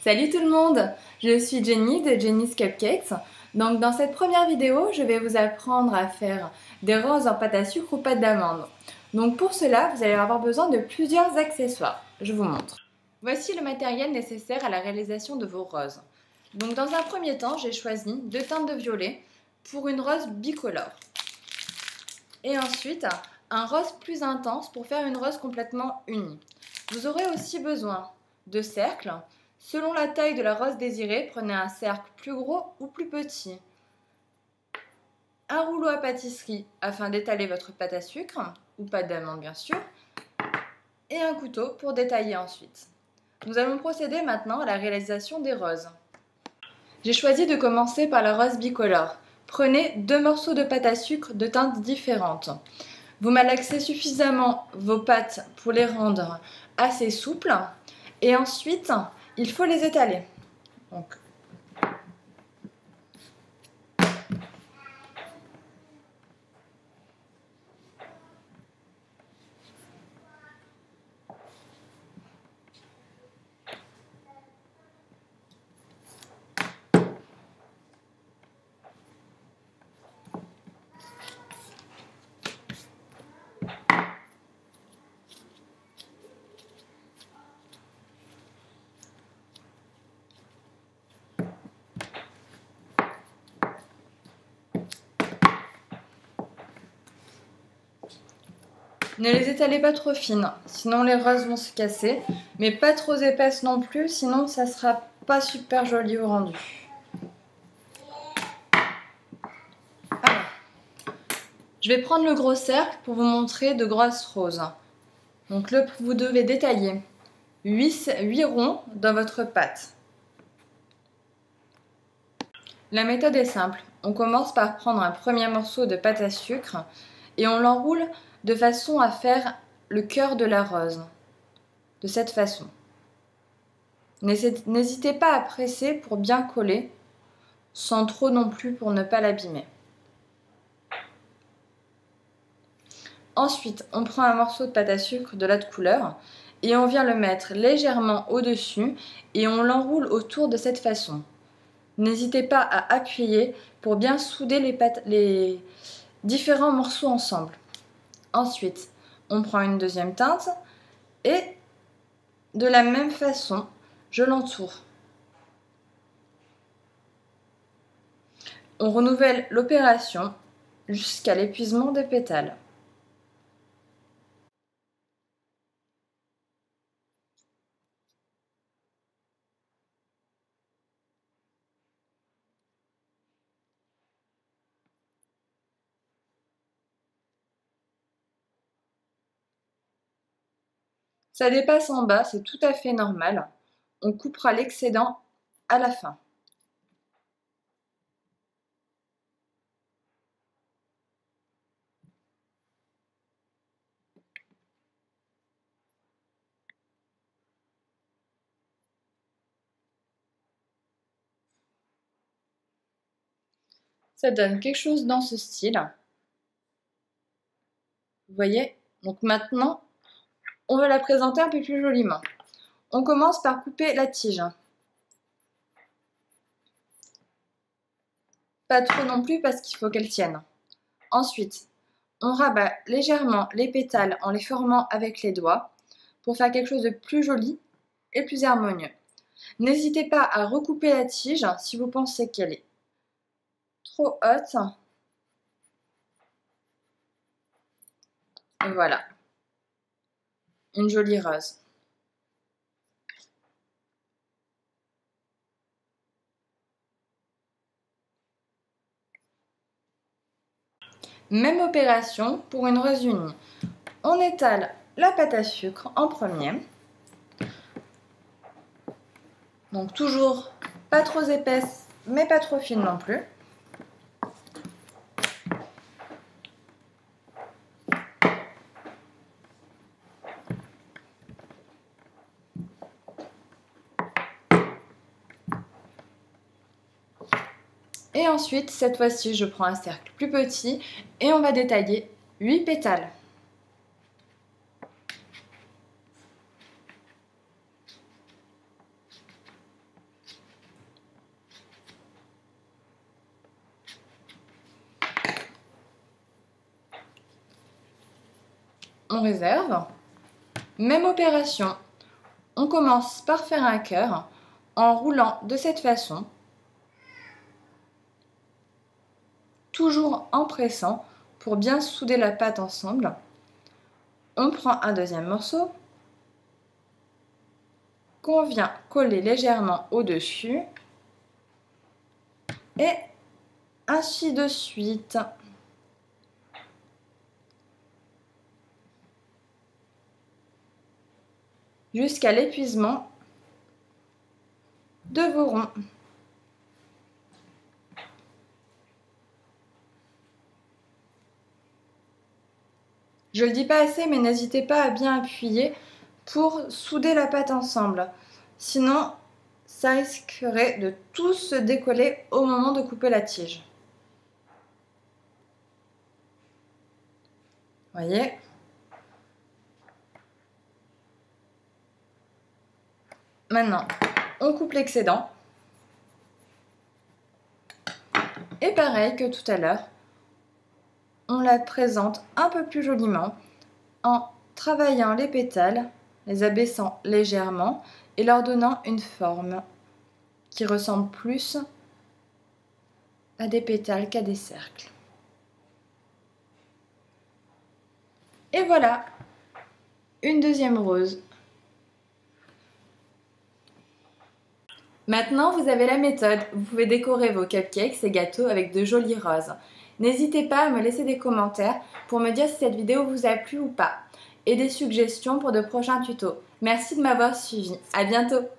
Salut tout le monde, je suis Jenny de Jenny's Cupcakes. Donc dans cette première vidéo, je vais vous apprendre à faire des roses en pâte à sucre ou pâte d'amande. Donc pour cela, vous allez avoir besoin de plusieurs accessoires. Je vous montre. Voici le matériel nécessaire à la réalisation de vos roses. Donc dans un premier temps, j'ai choisi 2 teintes de violet pour une rose bicolore. Et ensuite, un rose plus intense pour faire une rose complètement unie. Vous aurez aussi besoin de cercles. Selon la taille de la rose désirée, prenez un cercle plus gros ou plus petit. Un rouleau à pâtisserie afin d'étaler votre pâte à sucre, ou pâte d'amande bien sûr, et un couteau pour détailler ensuite. Nous allons procéder maintenant à la réalisation des roses. J'ai choisi de commencer par la rose bicolore. Prenez 2 morceaux de pâte à sucre de teintes différentes. Vous malaxez suffisamment vos pâtes pour les rendre assez souples et ensuite il faut les étaler. Donc, ne les étalez pas trop fines, sinon les roses vont se casser, mais pas trop épaisses non plus, sinon ça sera pas super joli au rendu. Alors, je vais prendre le gros cercle pour vous montrer de grosses roses. Donc vous devez détailler 8 ronds dans votre pâte. La méthode est simple. On commence par prendre un premier morceau de pâte à sucre et on l'enroule de façon à faire le cœur de la rose. De cette façon. N'hésitez pas à presser pour bien coller, sans trop non plus pour ne pas l'abîmer. Ensuite, on prend un morceau de pâte à sucre de l'autre couleur et on vient le mettre légèrement au-dessus et on l'enroule autour de cette façon. N'hésitez pas à appuyer pour bien souder les différents morceaux ensemble. Ensuite, on prend une deuxième teinte et de la même façon, je l'entoure. On renouvelle l'opération jusqu'à l'épuisement des pétales. Ça dépasse en bas, c'est tout à fait normal. On coupera l'excédent à la fin. Ça donne quelque chose dans ce style. Vous voyez? Donc maintenant, on va la présenter un peu plus joliment. On commence par couper la tige. Pas trop non plus parce qu'il faut qu'elle tienne. Ensuite, on rabat légèrement les pétales en les formant avec les doigts pour faire quelque chose de plus joli et plus harmonieux. N'hésitez pas à recouper la tige si vous pensez qu'elle est trop haute. Et voilà, une jolie rose. Même opération pour une rose unie. On étale la pâte à sucre en premier. Donc toujours pas trop épaisse, mais pas trop fine non plus. Et ensuite, cette fois-ci, je prends un cercle plus petit et on va détailler 8 pétales. on réserve. Même opération, on commence par faire un cœur en roulant de cette façon, toujours en pressant pour bien souder la pâte ensemble. On prend un deuxième morceau qu'on vient coller légèrement au-dessus et ainsi de suite. Jusqu'à l'épuisement de vos ronds. Je ne le dis pas assez, mais n'hésitez pas à bien appuyer pour souder la pâte ensemble. Sinon, ça risquerait de tout se décoller au moment de couper la tige. Voyez ? Maintenant, on coupe l'excédent. Et pareil que tout à l'heure, on la présente un peu plus joliment en travaillant les pétales, les abaissant légèrement et leur donnant une forme qui ressemble plus à des pétales qu'à des cercles. Et voilà, une deuxième rose. Maintenant, vous avez la méthode. Vous pouvez décorer vos cupcakes et gâteaux avec de jolis roses. N'hésitez pas à me laisser des commentaires pour me dire si cette vidéo vous a plu ou pas et des suggestions pour de prochains tutos. Merci de m'avoir suivi. À bientôt!